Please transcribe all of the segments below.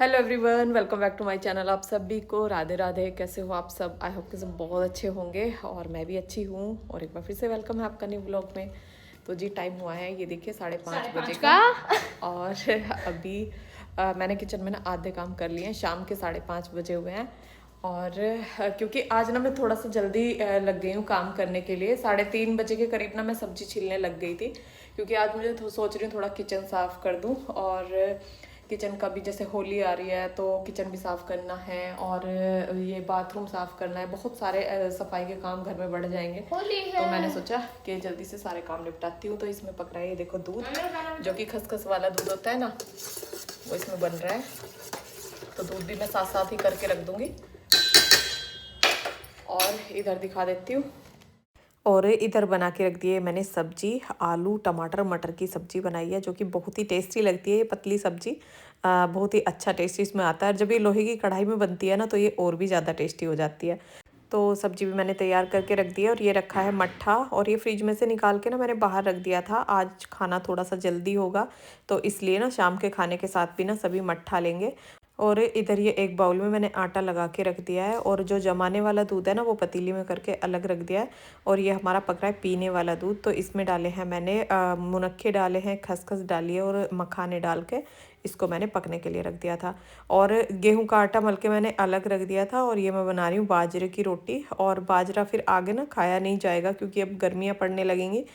Hello everyone, welcome back to my channel. आप सभी को राधे राधे। कैसे हो आप सब? आई होप कि सब बहुत अच्छे होंगे और मैं भी अच्छी हूँ। और एक बार फिर से वेलकम है आपका न्यू ब्लॉग में। तो जी टाइम हुआ है, ये देखिए 5:30 बजे का। और अभी मैंने किचन में ना आधे काम कर लिए हैं। शाम के 5:30 बजे हुए हैं। और क्योंकि आज ना मैं थोड़ा सा जल्दी लग गई हूँ काम करने के लिए। 3:30 बजे के करीब ना मैं सब्जी छीलने लग गई थी, क्योंकि आज मुझे सोच रही हूँ थोड़ा किचन साफ़ कर दूँ। और किचन का भी जैसे होली आ रही है तो किचन भी साफ़ करना है और ये बाथरूम साफ़ करना है। बहुत सारे सफाई के काम घर में बढ़ जाएंगे। तो मैंने सोचा कि जल्दी से सारे काम निपटाती हूँ। तो इसमें पक रहा है, ये देखो दूध, जो कि खसखस वाला दूध होता है ना, वो इसमें बन रहा है। तो दूध भी मैं साथ साथ ही करके रख दूँगी। और इधर दिखा देती हूँ। और इधर बना के रख दिए मैंने सब्जी, आलू टमाटर मटर की सब्जी बनाई है, जो कि बहुत ही टेस्टी लगती है। ये पतली सब्जी बहुत ही अच्छा टेस्ट इसमें आता है। जब ये लोहे की कढ़ाई में बनती है ना तो ये और भी ज़्यादा टेस्टी हो जाती है। तो सब्जी भी मैंने तैयार करके रख दी है। और ये रखा है मट्ठा, और ये फ्रिज में से निकाल के ना मैंने बाहर रख दिया था। आज खाना थोड़ा सा जल्दी होगा तो इसलिए ना शाम के खाने के साथ भी ना सभी मट्ठा लेंगे। और इधर ये एक बाउल में मैंने आटा लगा के रख दिया है। और जो जमाने वाला दूध है ना वो पतीली में करके अलग रख दिया है। और ये हमारा पक रहा है पीने वाला दूध। तो इसमें डाले हैं मैंने मुनक्के डाले हैं, खसखस डाली है और मखाने डाल के इसको मैंने पकने के लिए रख दिया था। और गेहूं का आटा मल के मैंने अलग रख दिया था। और ये मैं बना रही हूँ बाजरे की रोटी। और बाजरा फिर आगे ना खाया नहीं जाएगा, क्योंकि अब गर्मियाँ पड़ने लगेंगी।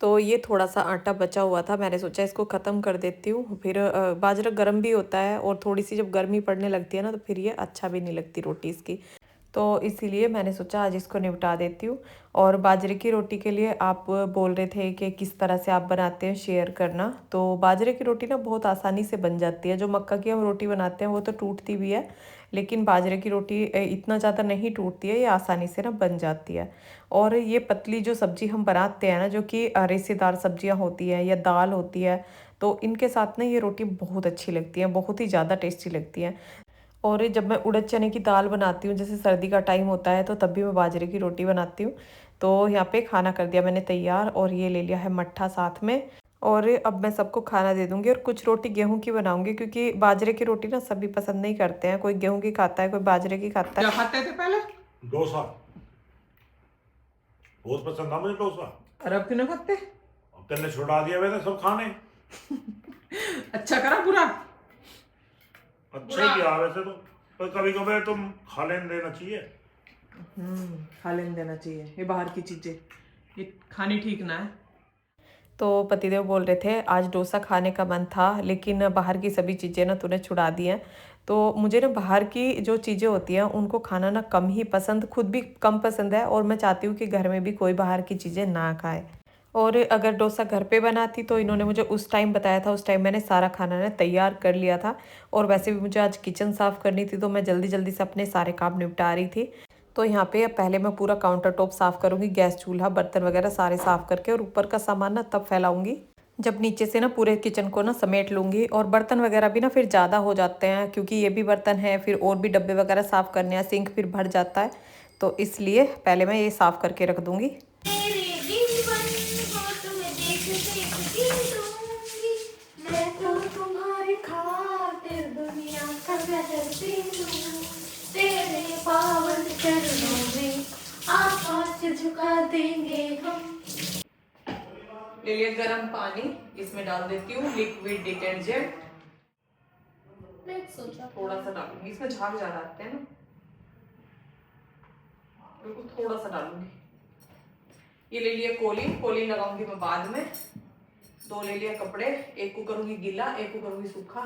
तो ये थोड़ा सा आटा बचा हुआ था, मैंने सोचा इसको ख़त्म कर देती हूँ। फिर बाजरा गर्म भी होता है, और थोड़ी सी जब गर्मी पड़ने लगती है ना तो फिर ये अच्छा भी नहीं लगती रोटी इसकी। तो इसीलिए मैंने सोचा आज इसको निपटा देती हूँ। और बाजरे की रोटी के लिए आप बोल रहे थे कि किस तरह से आप बनाते हैं, शेयर करना। तो बाजरे की रोटी ना बहुत आसानी से बन जाती है। जो मक्का की हम रोटी बनाते हैं वो तो टूटती भी है, लेकिन बाजरे की रोटी इतना ज़्यादा नहीं टूटती है, ये आसानी से ना बन जाती है। और ये पतली जो सब्ज़ी हम बनाते हैं ना, जो कि रेशेदार सब्जियां होती हैं या दाल होती है, तो इनके साथ ना ये रोटी बहुत अच्छी लगती है, बहुत ही ज़्यादा टेस्टी लगती है। और जब मैं उड़द चने की दाल बनाती हूँ, जैसे सर्दी का टाइम होता है, तो तब भी मैं बाजरे की रोटी बनाती हूँ। तो यहाँ पे खाना कर दिया मैंने तैयार, और ये ले लिया है मट्ठा साथ में। और अब मैं सबको खाना दे दूँगी। और कुछ रोटी गेहूं की बनाऊँगी, क्योंकि बाजरे की रोटी ना सभी पसंद नहीं करते हैं। कोई गेहूं की खाता है, कोई बाजरे की खाता है। क्या खाते थे पहले? डोसा बहुत पसंद था मुझे डोसा। अरे अब क्यों नहीं खाते? अब तेने छुड़ा दिया वैसे सब खाने। अच्छा करा पूरा। अच्छा ही किया वैसे तो, पर कभी कभी तुम खा लेने देना चाहिए। खा लेने देना चाहिए, ये बाहर की चीज़ें ये खानी ठीक ना है। तो पतिदेव बोल रहे थे आज डोसा खाने का मन था, लेकिन बाहर की सभी चीज़ें ना तूने छुड़ा दी हैं। तो मुझे ना बाहर की जो चीज़ें होती हैं उनको खाना ना कम ही पसंद, खुद भी कम पसंद है। और मैं चाहती हूँ कि घर में भी कोई बाहर की चीज़ें ना खाए। और अगर डोसा घर पे बनाती तो इन्होंने मुझे उस टाइम बताया था, उस टाइम मैंने सारा खाना ना तैयार कर लिया था। और वैसे भी मुझे आज किचन साफ़ करनी थी, तो मैं जल्दी जल्दी से अपने सारे काम निपटा रही थी। तो यहाँ पे अब पहले मैं पूरा काउंटर टॉप साफ़ करूँगी, गैस चूल्हा बर्तन वगैरह सारे साफ़ करके, और ऊपर का सामान ना तब फैलाऊंगी जब नीचे से ना पूरे किचन को ना समेट लूँगी। और बर्तन वगैरह भी ना फिर ज़्यादा हो जाते हैं, क्योंकि ये भी बर्तन है, फिर और भी डब्बे वगैरह साफ़ करने हैं, सिंक फिर भर जाता है। तो इसलिए पहले मैं ये साफ़ करके रख दूँगी। झुका देंगे हम। ले लिया गर्म पानी, इसमें डाल देती हूँ लिक्विड डिटर्जेंट। सोचा थोड़ा सा डालूंगी, इसमें झाग ज्यादा आते हैं ना, बिल्कुल थोड़ा सा डालूंगी। ये ले लिया कोलिन, कोलिन लगाऊंगी मैं बाद में। 2 ले लिया कपड़े, एक को करूंगी गीला, एक को करूंगी सूखा।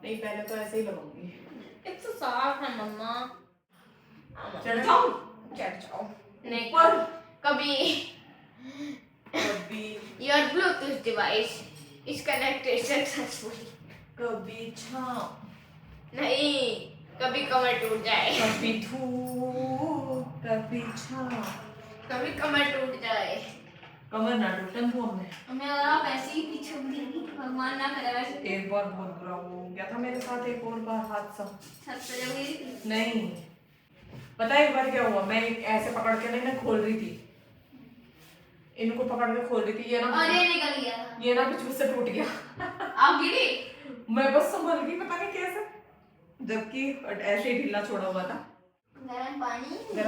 नहीं पहले तो ऐसे ही लगाऊंगी। एक तो साफ है मम्मा। चढ़ जाऊं? चढ़ जाओ नहीं ऊपर। कभी कभी your Bluetooth device is connected successfully. कभी छाँव, नहीं कभी कमर टूट जाए, कभी धूप, कभी छाँव। कभी कमर टूट जाए। कमर ना टूटन को हमने। मैं अगर ऐसे ही पीछे गिरी, भगवान ना करे वैसे। एक बार बहुत बुरा हो गया था मेरे साथ, एक और बार हादसा। छत पे जब गिरी थी। नहीं, पता है एक बार क्या हुआ, मैं ऐसे पकड़ के नहीं ना खोल रही थी, इनको पकड़ के खोल रही थी, ये ना और ये निकल गया था। ये ना बीच से टूट गया। आप गिरी? मैं बस संभल गई, पता नहीं कैसे, जबकि ऐसे ही ढीला छोड़ा हुआ था। गर्म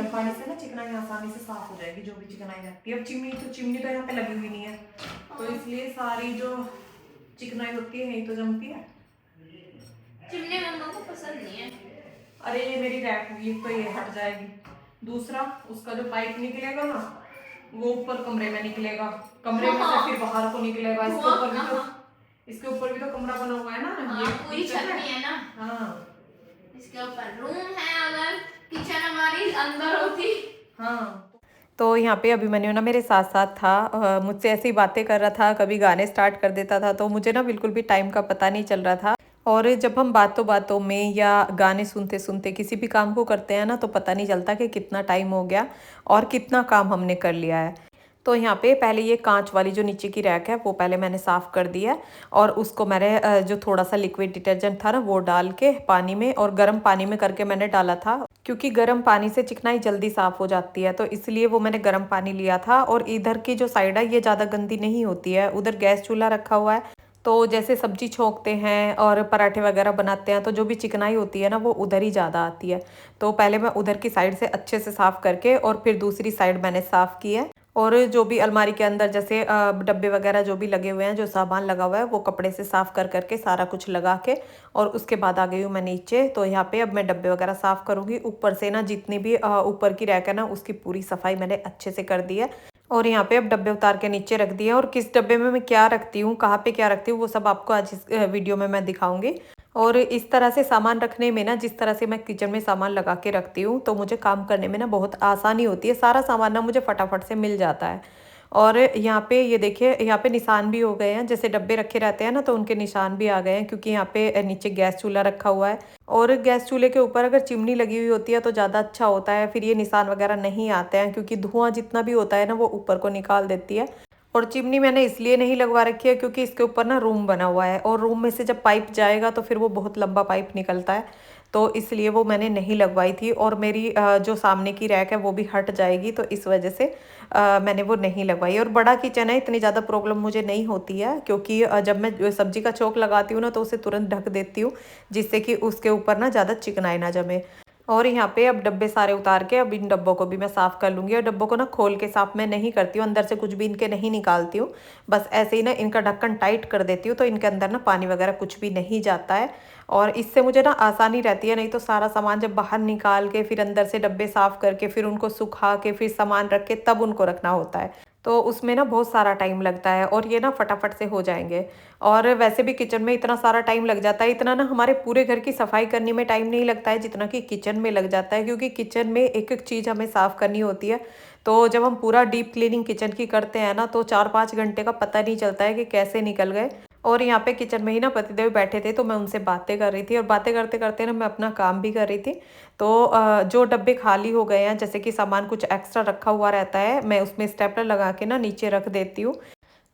पानी से ना चिकनाई आसानी से साफ हो जाएगी, जो भी चिकनाई लगती है। अब चिमनी तो यहाँ पे लगी हुई नहीं है, तो इसलिए सारी जो चिकनाई होती है यही तो जमती है। चिमनी मम्मा को पसंद नहीं है। अरे ये मेरी रैक हुई तो ये हट जाएगी। दूसरा उसका जो पाइप निकलेगा ना वो ऊपर कमरे में निकलेगा, कमरे में से फिर बाहर को निकलेगा। इसके ऊपर भी तो कमरा बना हुआ है ना, ये पूरी छत में है ना। हाँ, इसके ऊपर रूम है, अगर किचन हमारी अंदर होती। हाँ। तो यहाँ पे अभिमन्यु ना मेरे साथ साथ था, मुझसे ऐसी बातें कर रहा था, कभी गाने स्टार्ट कर देता था, तो मुझे ना बिल्कुल भी टाइम का पता नहीं चल रहा था। और जब हम बातों में या गाने सुनते सुनते किसी भी काम को करते हैं ना, तो पता नहीं चलता कि कितना टाइम हो गया और कितना काम हमने कर लिया है। तो यहाँ पे पहले ये कांच वाली जो नीचे की रैक है वो पहले मैंने साफ़ कर दिया है, और उसको मैंने जो थोड़ा सा लिक्विड डिटर्जेंट था ना वो डाल के पानी में, और गर्म पानी में करके मैंने डाला था, क्योंकि गर्म पानी से चिकनाई जल्दी साफ़ हो जाती है, तो इसलिए वो मैंने गर्म पानी लिया था। और इधर की जो साइड है ये ज़्यादा गंदी नहीं होती है, उधर गैस चूल्हा रखा हुआ है, तो जैसे सब्जी छोंकते हैं और पराठे वगैरह बनाते हैं तो जो भी चिकनाई होती है ना वो उधर ही ज़्यादा आती है। तो पहले मैं उधर की साइड से अच्छे से साफ़ करके और फिर दूसरी साइड मैंने साफ़ की है। और जो भी अलमारी के अंदर जैसे डब्बे वगैरह जो भी लगे हुए हैं, जो सामान लगा हुआ है, वो कपड़े से साफ़ कर करके सारा कुछ लगा के, और उसके बाद आ गई हूँ मैं नीचे। तो यहाँ पे अब मैं डब्बे वगैरह साफ़ करूँगी। ऊपर से ना जितनी भी ऊपर की रैक है ना उसकी पूरी सफाई मैंने अच्छे से कर दी है। और यहाँ पे अब डब्बे उतार के नीचे रख दिए, और किस डब्बे में मैं क्या रखती हूँ, कहाँ पे क्या रखती हूँ, वो सब आपको आज इस वीडियो में मैं दिखाऊंगी। और इस तरह से सामान रखने में ना, जिस तरह से मैं किचन में सामान लगा के रखती हूँ, तो मुझे काम करने में ना बहुत आसानी होती है। सारा सामान ना मुझे फटाफट से मिल जाता है। और यहाँ पे ये देखिए, यहाँ पे निशान भी हो गए हैं, जैसे डब्बे रखे रहते हैं ना तो उनके निशान भी आ गए हैं, क्योंकि यहाँ पे नीचे गैस चूल्हा रखा हुआ है। और गैस चूल्हे के ऊपर अगर चिमनी लगी हुई होती है तो ज़्यादा अच्छा होता है, फिर ये निशान वगैरह नहीं आते हैं, क्योंकि धुआं जितना भी होता है ना वो ऊपर को निकाल देती है। और चिमनी मैंने इसलिए नहीं लगवा रखी है क्योंकि इसके ऊपर ना रूम बना हुआ है, और रूम में से जब पाइप जाएगा तो फिर वो बहुत लंबा पाइप निकलता है, तो इसलिए वो मैंने नहीं लगवाई थी। और मेरी जो सामने की रैक है वो भी हट जाएगी, तो इस वजह से मैंने वो नहीं लगवाई। और बड़ा किचन है, इतनी ज़्यादा प्रॉब्लम मुझे नहीं होती है, क्योंकि जब मैं सब्जी का चौक लगाती हूँ ना तो उसे तुरंत ढक देती हूँ, जिससे कि उसके ऊपर ना ज़्यादा चिकनाई ना जमे। और यहाँ पे अब डब्बे सारे उतार के अब इन डब्बों को भी मैं साफ़ कर लूँगी। और डब्बों को ना खोल के साफ मैं नहीं करती हूँ, अंदर से कुछ भी इनके नहीं निकालती हूँ, बस ऐसे ही ना इनका ढक्कन टाइट कर देती हूँ, तो इनके अंदर ना पानी वगैरह कुछ भी नहीं जाता है। और इससे मुझे ना आसानी रहती है, नहीं तो सारा सामान जब बाहर निकाल के फिर अंदर से डब्बे साफ़ करके फिर उनको सुखा के फिर सामान रख के तब उनको रखना होता है, तो उसमें ना बहुत सारा टाइम लगता है। और ये ना फटाफट से हो जाएंगे। और वैसे भी किचन में इतना सारा टाइम लग जाता है, इतना ना हमारे पूरे घर की सफाई करने में टाइम नहीं लगता है जितना कि किचन में लग जाता है, क्योंकि किचन में एक एक चीज़ हमें साफ़ करनी होती है। तो जब हम पूरा डीप क्लीनिंग किचन की करते हैं ना तो 4-5 घंटे का पता नहीं चलता है कि कैसे निकल गए। और यहाँ पे किचन में ही ना पतिदेव बैठे थे, तो मैं उनसे बातें कर रही थी, और बातें करते करते ना मैं अपना काम भी कर रही थी। तो जो डब्बे खाली हो गए हैं, जैसे कि सामान कुछ एक्स्ट्रा रखा हुआ रहता है, मैं उसमें स्टेपलर लगा के ना नीचे रख देती हूँ।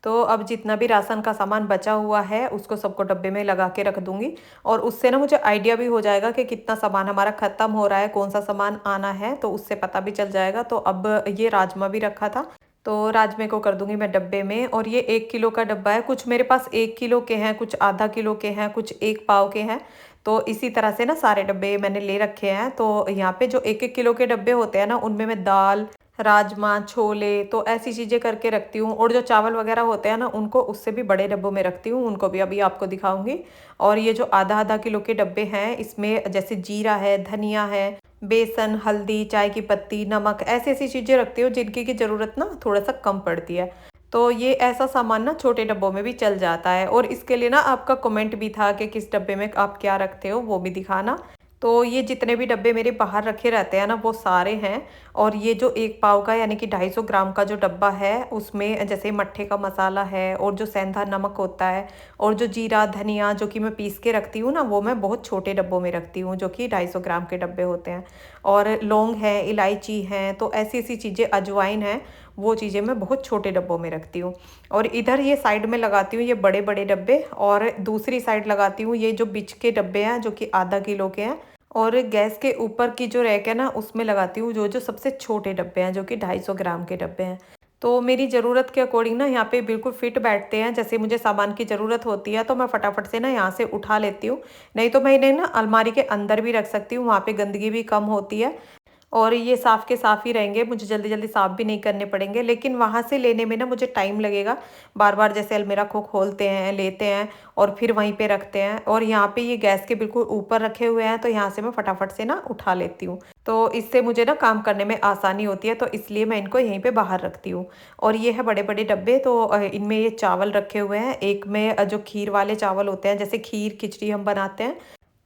तो अब जितना भी राशन का सामान बचा हुआ है उसको सबको डब्बे में लगा के रख दूंगी, और उससे ना मुझे आइडिया भी हो जाएगा कि कितना सामान हमारा ख़त्म हो रहा है, कौन सा सामान आना है, तो उससे पता भी चल जाएगा। तो अब ये राजमा भी रखा था, तो राजमे को कर दूंगी मैं डब्बे में। और ये 1 किलो का डब्बा है, कुछ मेरे पास 1 किलो के हैं, कुछ आधा किलो के हैं, कुछ 1 पाव के हैं, तो इसी तरह से ना सारे डब्बे मैंने ले रखे हैं। तो यहाँ पे जो 1-1 किलो के डब्बे होते हैं ना उनमें मैं दाल, राजमा, छोले, तो ऐसी चीज़ें करके रखती हूँ। और जो चावल वगैरह होते हैं ना उनको उससे भी बड़े डब्बों में रखती हूँ, उनको भी अभी आपको दिखाऊंगी। और ये जो आधा किलो के डब्बे हैं इसमें जैसे जीरा है, धनिया है, बेसन, हल्दी, चाय की पत्ती, नमक, ऐसी ऐसी चीज़ें रखती हूँ जिनकी की ज़रूरत ना थोड़ा सा कम पड़ती है। तो ये ऐसा सामान ना छोटे डब्बों में भी चल जाता है। और इसके लिए ना आपका कमेंट भी था कि किस डब्बे में आप क्या रखते हो, वो भी दिखाना। तो ये जितने भी डब्बे मेरे बाहर रखे रहते हैं ना वो सारे हैं। और ये जो 1 पाव का यानी कि 250 ग्राम का जो डब्बा है उसमें जैसे मट्ठे का मसाला है और जो सेंधा नमक होता है और जो जीरा धनिया जो कि मैं पीस के रखती हूँ ना, वो मैं बहुत छोटे डब्बों में रखती हूँ जो कि 250 ग्राम के डब्बे होते हैं। और लौंग है, इलायची है, तो ऐसी ऐसी चीज़ें, अजवाइन है, वो चीज़ें मैं बहुत छोटे डब्बों में रखती हूँ। और इधर ये साइड में लगाती हूँ ये बड़े बड़े डब्बे, और दूसरी साइड लगाती हूँ ये जो बीच के डब्बे हैं जो कि आधा किलो के हैं। और गैस के ऊपर की जो रैक है ना उसमें लगाती हूँ जो जो सबसे छोटे डब्बे हैं जो कि 250 ग्राम के डब्बे हैं। तो मेरी ज़रूरत के अकॉर्डिंग ना यहाँ पे बिल्कुल फिट बैठते हैं। जैसे मुझे सामान की ज़रूरत होती है तो मैं फटाफट से ना यहाँ से उठा लेती हूँ, नहीं तो मैं इन्हें ना अलमारी के अंदर भी रख सकती हूँ, वहाँ पे गंदगी भी कम होती है और ये साफ़ के साफ़ ही रहेंगे, मुझे जल्दी जल्दी साफ़ भी नहीं करने पड़ेंगे। लेकिन वहाँ से लेने में ना मुझे टाइम लगेगा, बार बार जैसे अलमीरा को खोलते हैं, लेते हैं और फिर वहीं पे रखते हैं। और यहाँ पे ये गैस के बिल्कुल ऊपर रखे हुए हैं तो यहाँ से मैं फटाफट से ना उठा लेती हूँ, तो इससे मुझे ना काम करने में आसानी होती है, तो इसलिए मैं इनको यहीं पे बाहर रखती हूँ। और ये है बड़े बड़े डब्बे, तो इनमें ये चावल रखे हुए हैं। एक में जो खीर वाले चावल होते हैं, जैसे खीर खिचड़ी हम बनाते हैं,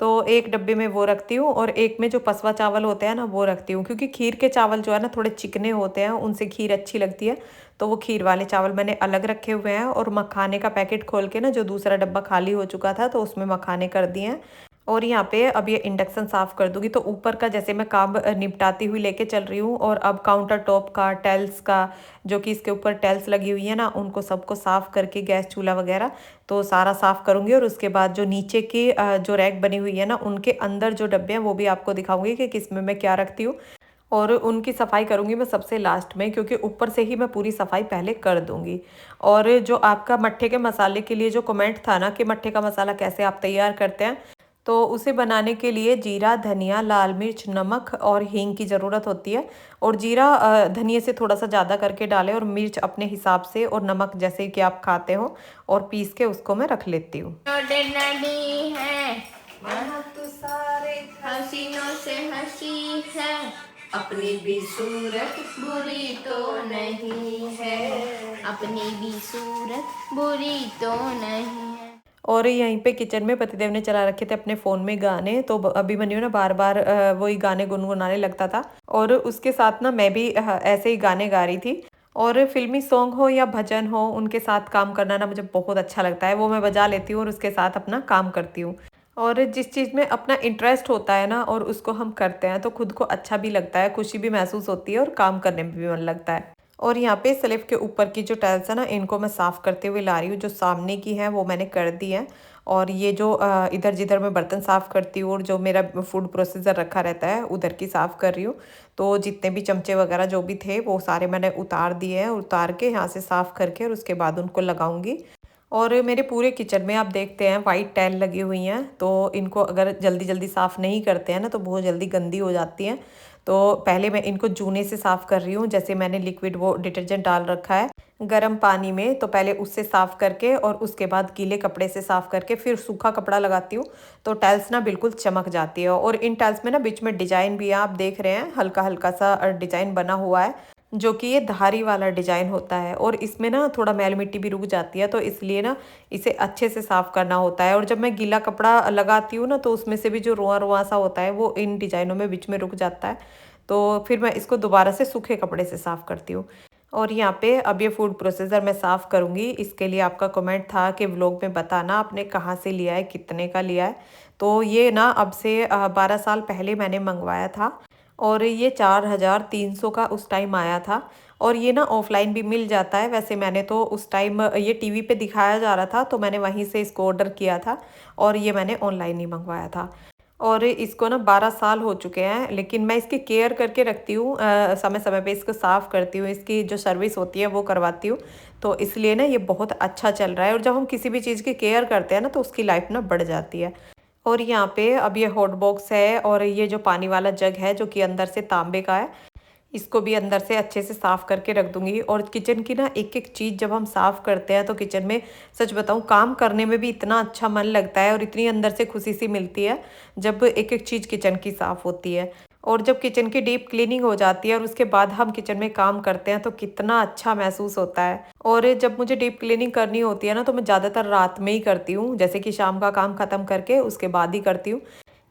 तो एक डब्बे में वो रखती हूँ और एक में जो पसवा चावल होते हैं ना वो रखती हूँ, क्योंकि खीर के चावल जो है ना थोड़े चिकने होते हैं, उनसे खीर अच्छी लगती है। तो वो खीर वाले चावल मैंने अलग रखे हुए हैं। और मखाने का पैकेट खोल के ना जो दूसरा डब्बा खाली हो चुका था तो उसमें मखाने कर दिए हैं। और यहाँ पे अब ये इंडक्शन साफ़ कर दूंगी। तो ऊपर का जैसे मैं काम निपटाती हुई लेके चल रही हूँ, और अब काउंटर टॉप का, टाइल्स का, जो कि इसके ऊपर टाइल्स लगी हुई है ना, उनको सबको साफ़ करके गैस चूल्हा वगैरह तो सारा साफ़ करूँगी। और उसके बाद जो नीचे की जो रैक बनी हुई है ना, उनके अंदर जो डब्बे हैं वो भी आपको दिखाऊंगी कि किस में मैं क्या रखती हूँ। और उनकी सफाई करूँगी मैं सबसे लास्ट में, क्योंकि ऊपर से ही मैं पूरी सफाई पहले कर दूँगी। और जो आपका मट्ठे के मसाले के लिए जो कमेंट था ना कि मट्ठे का मसाला कैसे आप तैयार करते हैं, तो उसे बनाने के लिए जीरा, धनिया, लाल मिर्च, नमक और हींग की ज़रूरत होती है। और जीरा धनिया से थोड़ा सा ज़्यादा करके डालें, और मिर्च अपने हिसाब से, और नमक जैसे कि आप खाते हो, और पीस के उसको मैं रख लेती हूँ। नदी है तो सारे हसीनों से हंसी है, अपनी भी सूरत बुरी तो नहीं है, अपनी भी सूरत बुरी तो नहीं है। और यहीं पे किचन में पतिदेव ने चला रखे थे अपने फ़ोन में गाने, तो अभी मन्यू ना बार बार वही गाने गुनगुनाने लगता था, और उसके साथ ना मैं भी ऐसे ही गाने गा रही थी। और फिल्मी सॉन्ग हो या भजन हो, उनके साथ काम करना ना मुझे बहुत अच्छा लगता है, वो मैं बजा लेती हूँ और उसके साथ अपना काम करती हूँ। और जिस चीज़ में अपना इंटरेस्ट होता है ना और उसको हम करते हैं तो खुद को अच्छा भी लगता है, खुशी भी महसूस होती है और काम करने में भी मन लगता है। और यहाँ पे स्लैब के ऊपर की जो टाइल्स है ना, इनको मैं साफ़ करते हुए ला रही हूँ। जो सामने की है वो मैंने कर दी है, और ये जो इधर जिधर मैं बर्तन साफ़ करती हूँ और जो मेरा फूड प्रोसेसर रखा रहता है उधर की साफ़ कर रही हूँ। तो जितने भी चमचे वगैरह जो भी थे वो सारे मैंने उतार दिए हैं, उतार के यहाँ से साफ़ करके और उसके बाद उनको लगाऊंगी। और मेरे पूरे किचन में आप देखते हैं वाइट टाइल लगी हुई हैं, तो इनको अगर जल्दी जल्दी साफ़ नहीं करते हैं ना तो बहुत जल्दी गंदी हो जाती हैं। तो पहले मैं इनको जूने से साफ़ कर रही हूँ, जैसे मैंने लिक्विड वो डिटर्जेंट डाल रखा है गर्म पानी में, तो पहले उससे साफ़ करके और उसके बाद गीले कपड़े से साफ़ करके फिर सूखा कपड़ा लगाती हूँ, तो टाइल्स ना बिल्कुल चमक जाती है। और इन टाइल्स में ना बीच में डिजाइन भी है, आप देख रहे हैं हल्का हल्का सा डिजाइन बना हुआ है, जो कि ये धारी वाला डिजाइन होता है। और इसमें ना थोड़ा मैल मिट्टी भी रुक जाती है, तो इसलिए ना इसे अच्छे से साफ़ करना होता है। और जब मैं गीला कपड़ा लगाती हूँ ना तो उसमें से भी जो रोआ रोआ सा होता है वो इन डिजाइनों में बीच में रुक जाता है, तो फिर मैं इसको दोबारा से सूखे कपड़े से साफ़ करती हूँ। और यहाँ पे अब ये फूड प्रोसेसर मैं साफ़ करूँगी। इसके लिए आपका कमेंट था कि व्लॉग में बताना आपने कहाँ से लिया है, कितने का लिया है। तो ये ना अब से 12 साल पहले मैंने मंगवाया था, और ये 4300 का उस टाइम आया था। और ये ना ऑफलाइन भी मिल जाता है, वैसे मैंने तो उस टाइम ये टीवी पे दिखाया जा रहा था तो मैंने वहीं से इसको ऑर्डर किया था, और ये मैंने ऑनलाइन ही मंगवाया था। और इसको ना 12 साल हो चुके हैं, लेकिन मैं इसकी केयर करके रखती हूँ, समय समय पे इसको साफ़ करती हूँ, इसकी जो सर्विस होती है वो करवाती हूँ, तो इसलिए ना ये बहुत अच्छा चल रहा है। और जब हम किसी भी चीज़ की केयर करते हैं ना तो उसकी लाइफ ना बढ़ जाती है। और यहाँ पे अब ये हॉट बॉक्स है, और ये जो पानी वाला जग है जो कि अंदर से तांबे का है, इसको भी अंदर से अच्छे से साफ़ करके रख दूंगी। और किचन की ना एक एक चीज़ जब हम साफ़ करते हैं तो किचन में सच बताऊं काम करने में भी इतना अच्छा मन लगता है, और इतनी अंदर से खुशी सी मिलती है जब एक एक चीज़ किचन की साफ़ होती है। और जब किचन की डीप क्लीनिंग हो जाती है और उसके बाद हम किचन में काम करते हैं तो कितना अच्छा महसूस होता है। और जब मुझे डीप क्लीनिंग करनी होती है ना तो मैं ज़्यादातर रात में ही करती हूँ, जैसे कि शाम का काम ख़त्म करके उसके बाद ही करती हूँ,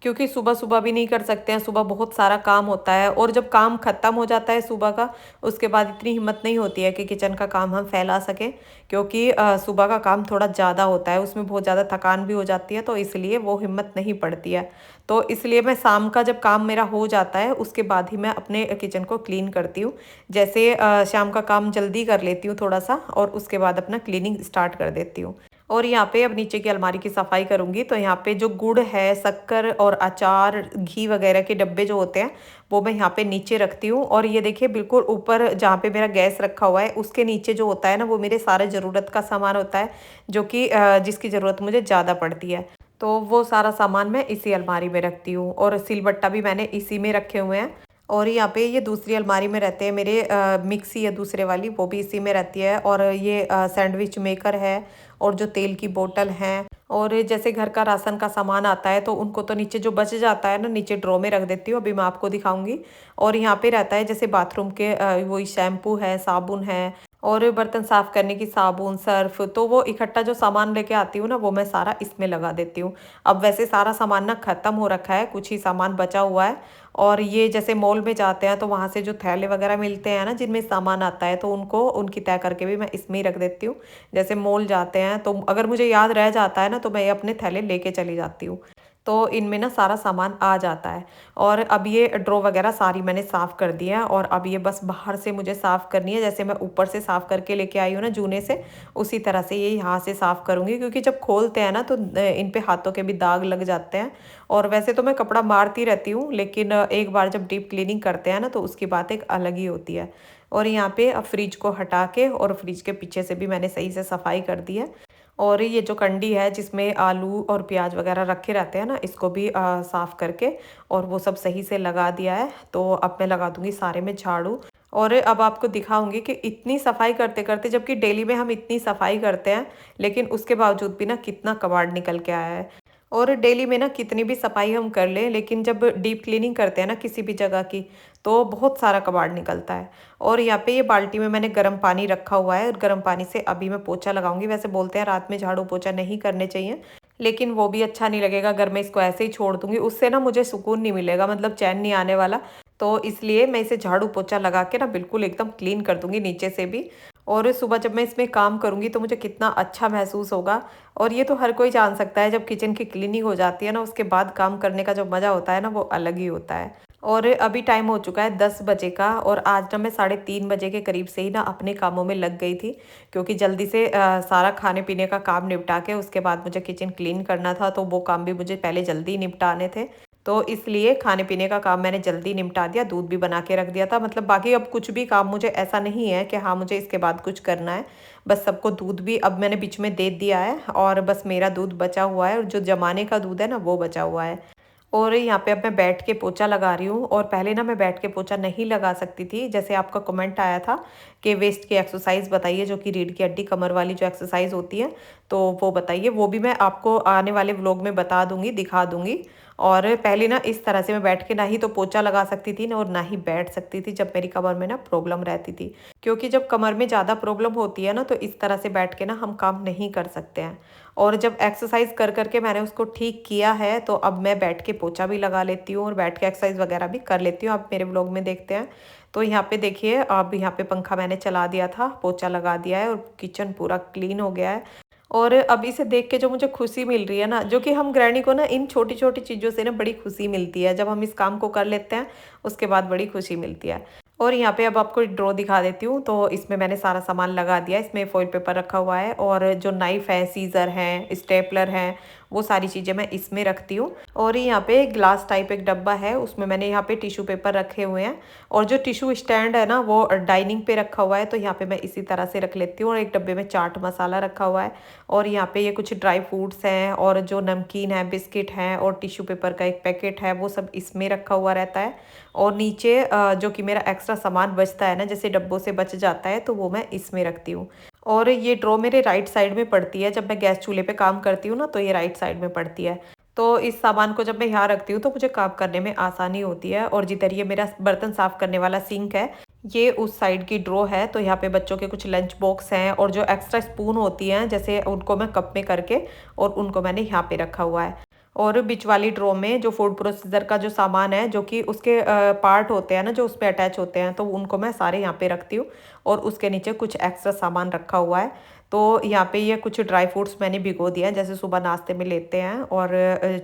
क्योंकि सुबह सुबह भी नहीं कर सकते हैं, सुबह बहुत सारा काम होता है और जब काम ख़त्म हो जाता है सुबह का, उसके बाद इतनी हिम्मत नहीं होती है कि किचन का काम हम फैला सकें, क्योंकि सुबह का काम थोड़ा ज़्यादा होता है, उसमें बहुत ज़्यादा थकान भी हो जाती है, तो इसलिए वो हिम्मत नहीं पड़ती है। तो इसलिए मैं शाम का जब काम मेरा हो जाता है उसके बाद ही मैं अपने किचन को क्लीन करती हूँ। जैसे शाम का काम जल्दी कर लेती हूँ थोड़ा सा और उसके बाद अपना क्लीनिंग स्टार्ट कर देती हूँ। और यहाँ पे अब नीचे की अलमारी की सफाई करूँगी, तो यहाँ पे जो गुड़ है, शक्कर और अचार, घी वगैरह के डब्बे जो होते हैं वो मैं यहाँ पे नीचे रखती हूँ। और ये देखिए बिल्कुल ऊपर जहाँ पे मेरा गैस रखा हुआ है उसके नीचे जो होता है ना, वो मेरे सारे ज़रूरत का सामान होता है, जो कि जिसकी ज़रूरत मुझे ज़्यादा पड़ती है। तो वो सारा सामान मैं इसी अलमारी में रखती हूँ और सिलबट्टा भी मैंने इसी में रखे हुए हैं। और यहाँ पे ये दूसरी अलमारी में रहते हैं मेरे मिक्सी है दूसरे वाली, वो भी इसी में रहती है। और ये सैंडविच मेकर है और जो तेल की बोतल हैं, और जैसे घर का राशन का सामान आता है तो उनको तो नीचे जो बच जाता है ना, नीचे ड्रॉ में रख देती हूँ, अभी मैं आपको दिखाऊंगी। और यहाँ पे रहता है जैसे बाथरूम के वही शैम्पू है, साबुन है और बर्तन साफ करने की साबुन, सर्फ, तो वो इकट्ठा जो सामान लेके आती हूँ ना, वो मैं सारा इसमें लगा देती हूँ। अब वैसे सारा सामान ना ख़त्म हो रखा है, कुछ ही सामान बचा हुआ है। और ये जैसे मॉल में जाते हैं तो वहाँ से जो थैले वगैरह मिलते हैं ना, जिनमें सामान आता है, तो उनको उनकी तय करके भी मैं इसमें ही रख देती हूँ। जैसे मॉल जाते हैं तो अगर मुझे याद रह जाता है ना, तो मैं ये अपने थैले लेके चली जाती हूँ, तो इनमें ना सारा सामान आ जाता है। और अब ये ड्रॉ वगैरह सारी मैंने साफ़ कर दी है और अब ये बस बाहर से मुझे साफ़ करनी है। जैसे मैं ऊपर से साफ़ करके लेके आई हूँ ना जूने से, उसी तरह से ये यहाँ से साफ़ करूँगी, क्योंकि जब खोलते हैं ना तो इन पे हाथों के भी दाग लग जाते हैं। और वैसे तो मैं कपड़ा मारती रहती हूँ, लेकिन एक बार जब डीप क्लीनिंग करते हैं ना तो उसकी बात एक अलग ही होती है। और यहाँ पे अब फ्रिज को हटा के और फ्रिज के पीछे से भी मैंने सही से सफाई कर दी है। और ये जो कंडी है जिसमें आलू और प्याज वगैरह रखे रहते हैं ना, इसको भी साफ़ करके और वो सब सही से लगा दिया है। तो अब मैं लगा दूंगी सारे में झाड़ू। और अब आपको दिखाऊंगी कि इतनी सफाई करते करते, जबकि डेली में हम इतनी सफाई करते हैं, लेकिन उसके बावजूद भी ना कितना कबाड़ निकल के आया है। और डेली में ना कितनी भी सफाई हम कर लें, लेकिन जब डीप क्लीनिंग करते हैं ना किसी भी जगह की, तो बहुत सारा कबाड़ निकलता है। और यहाँ पे ये बाल्टी में मैंने गर्म पानी रखा हुआ है और गर्म पानी से अभी मैं पोछा लगाऊंगी। वैसे बोलते हैं रात में झाड़ू पोछा नहीं करने चाहिए, लेकिन वो भी अच्छा नहीं लगेगा अगर मैं इसको ऐसे ही छोड़ दूंगी, उससे ना मुझे सुकून नहीं मिलेगा, मतलब चैन नहीं आने वाला। तो इसलिए मैं इसे झाड़ू पोछा लगा के ना बिल्कुल एकदम क्लीन कर दूंगी नीचे से भी। और सुबह जब मैं इसमें काम करूंगी तो मुझे कितना अच्छा महसूस होगा। और ये तो हर कोई जान सकता है, जब किचन की क्लीनिंग हो जाती है ना, उसके बाद काम करने का जो मज़ा होता है ना, वो अलग ही होता है। और अभी टाइम हो चुका है 10 बजे का, और आज ना मैं 3:30 बजे के करीब से ही ना अपने कामों में लग गई थी, क्योंकि जल्दी से सारा खाने पीने का काम निपटा के उसके बाद मुझे किचन क्लीन करना था, तो वो काम भी मुझे पहले जल्दी निपटाने थे। तो इसलिए खाने पीने का काम मैंने जल्दी निपटा दिया, दूध भी बना के रख दिया था। मतलब बाकी अब कुछ भी काम मुझे ऐसा नहीं है कि हाँ मुझे इसके बाद कुछ करना है, बस सबको दूध भी अब मैंने बीच में दे दिया है और बस मेरा दूध बचा हुआ है, और जो जमाने का दूध है ना वो बचा हुआ है। और यहाँ पे अब मैं बैठ के पोछा लगा रही हूँ। और पहले ना मैं बैठ के पोछा नहीं लगा सकती थी, जैसे आपका कमेंट आया था कि वेस्ट की एक्सरसाइज बताइए, जो कि रीढ़ की हड्डी कमर वाली जो एक्सरसाइज होती है, तो वो बताइए। वो भी मैं आपको आने वाले व्लॉग में बता दूंगी, दिखा दूंगी। और पहले ना इस तरह से मैं बैठ के ना ही तो पोछा लगा सकती थी ना, और ना ही बैठ सकती थी, जब मेरी कमर में ना प्रॉब्लम रहती थी। क्योंकि जब कमर में ज़्यादा प्रॉब्लम होती है ना, तो इस तरह से बैठ के ना हम काम नहीं कर सकते हैं। और जब एक्सरसाइज कर करके मैंने उसको ठीक किया है, तो अब मैं बैठ के पोछा भी लगा लेती हूँ और बैठ के एक्सरसाइज वगैरह भी कर लेती हूँ। आप मेरे व्लॉग में देखते हैं। तो यहाँ पे देखिए, अब यहाँ पे पंखा मैंने चला दिया था, पोछा लगा दिया है और किचन पूरा क्लीन हो गया है। और अब इसे देख के जो मुझे खुशी मिल रही है ना, जो कि हम गृहिणी को ना इन छोटी छोटी चीज़ों से ना बड़ी खुशी मिलती है, जब हम इस काम को कर लेते हैं उसके बाद बड़ी खुशी मिलती है। और यहाँ पे अब आपको ड्रॉ दिखा देती हूँ। तो इसमें मैंने सारा सामान लगा दिया, इसमें फॉइल पेपर रखा हुआ है, और जो नाइफ़ है, सीज़र हैं, स्टेपलर हैं, वो सारी चीज़ें मैं इसमें रखती हूँ। और यहाँ पे ग्लास टाइप एक डब्बा है, उसमें मैंने यहाँ पे टिश्यू पेपर रखे हुए हैं। और जो टिश्यू स्टैंड है ना, वो डाइनिंग पे रखा हुआ है, तो यहाँ पे मैं इसी तरह से रख लेती हूँ। और एक डब्बे में चाट मसाला रखा हुआ है, और यहाँ पे ये कुछ ड्राई फ्रूट्स हैं, और जो नमकीन है, बिस्किट हैं, और टिश्यू पेपर का एक पैकेट है, वो सब इसमें रखा हुआ रहता है। और नीचे जो कि मेरा एक्स्ट्रा सामान बचता है ना, जैसे डब्बों से बच जाता है, तो वो मैं इसमें रखती हूँ। और ये ड्रॉ मेरे राइट साइड में पड़ती है, जब मैं गैस चूल्हे पे काम करती हूँ ना, तो ये राइट साइड में पड़ती है। तो इस सामान को जब मैं यहाँ रखती हूँ तो मुझे काम करने में आसानी होती है। और जिधर ये मेरा बर्तन साफ करने वाला सिंक है, ये उस साइड की ड्रॉ है, तो यहाँ पे बच्चों के कुछ लंच बॉक्स हैं, और जो एक्स्ट्रा स्पून होती हैं, जैसे उनको मैं कप में करके और उनको मैंने यहाँ पे रखा हुआ है। और बीच वाली ड्रॉ में जो फूड प्रोसेसर का जो सामान है, जो कि उसके पार्ट होते हैं ना, जो उस पर अटैच होते हैं, तो उनको मैं सारे यहाँ पे रखती हूँ। और उसके नीचे कुछ एक्स्ट्रा सामान रखा हुआ है। तो यहाँ पे ये कुछ ड्राई फ्रूट्स मैंने भिगो दिया है, जैसे सुबह नाश्ते में लेते हैं। और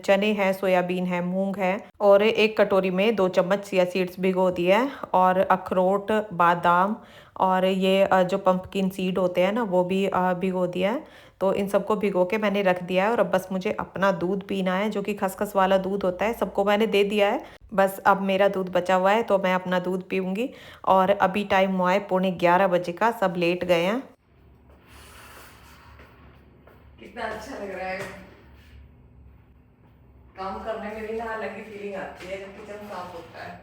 चने हैं, सोयाबीन है, मूंग है। और एक कटोरी में 2 चम्मच चिया सीड्स भिगो दिया है। और अखरोट, बादाम और ये जो पंपकिन सीड होते हैं ना, वो भी भिगो दिया है। तो इन सबको भिगो के मैंने रख दिया है। और अब बस मुझे अपना दूध पीना है, जो कि खसखस वाला दूध होता है। सबको मैंने दे दिया है, बस अब मेरा दूध बचा हुआ है, तो मैं अपना दूध पीऊँगी। और अभी टाइम हुआ है 11:15 बजे का, सब लेट गए हैं। कितना अच्छा लग रहा है काम करने में भी ना, अलग ही फीलिंग आती है जब किचन साफ होता है।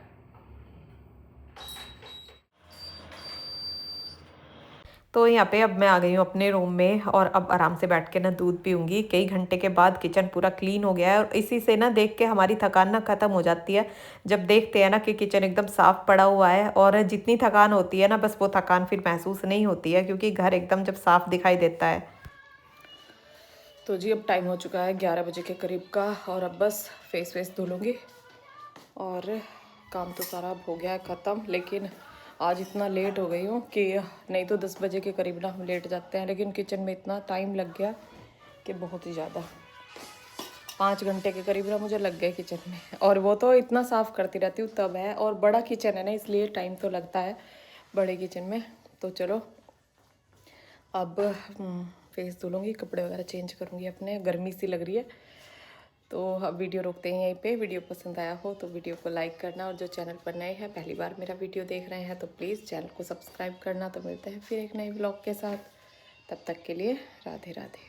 तो यहाँ पे अब मैं आ गई हूँ अपने रूम में, और अब आराम से बैठ के ना दूध पीऊँगी। कई घंटे के बाद किचन पूरा क्लीन हो गया है, और इसी से ना देख के हमारी थकान ना ख़त्म हो जाती है। जब देखते हैं ना कि किचन एकदम साफ़ पड़ा हुआ है, और जितनी थकान होती है ना, बस वो थकान फिर महसूस नहीं होती है, क्योंकि घर एकदम जब साफ़ दिखाई देता है। तो जी अब टाइम हो चुका है 11 बजे के करीब का, और अब बस फेस वेस धो लूँगी। और काम तो सारा अब हो गया है ख़त्म, लेकिन आज इतना लेट हो गई हूँ कि नहीं तो 10 बजे के करीब ना हम लेट जाते हैं, लेकिन किचन में इतना टाइम लग गया कि बहुत ही ज़्यादा, 5 घंटे के करीब ना मुझे लग गए किचन में। और वो तो इतना साफ़ करती रहती हूँ तब है, और बड़ा किचन है ना, इसलिए टाइम तो लगता है बड़े किचन में। तो चलो अब फेस धुलूँगी, कपड़े वगैरह चेंज करूँगी अपने, गर्मी सी लग रही है। तो अब वीडियो रोकते हैं यहीं पे। वीडियो पसंद आया हो तो वीडियो को लाइक करना, और जो चैनल पर नए हैं, पहली बार मेरा वीडियो देख रहे हैं, तो प्लीज़ चैनल को सब्सक्राइब करना। तो मिलते हैं फिर एक नए व्लॉग के साथ, तब तक के लिए राधे राधे।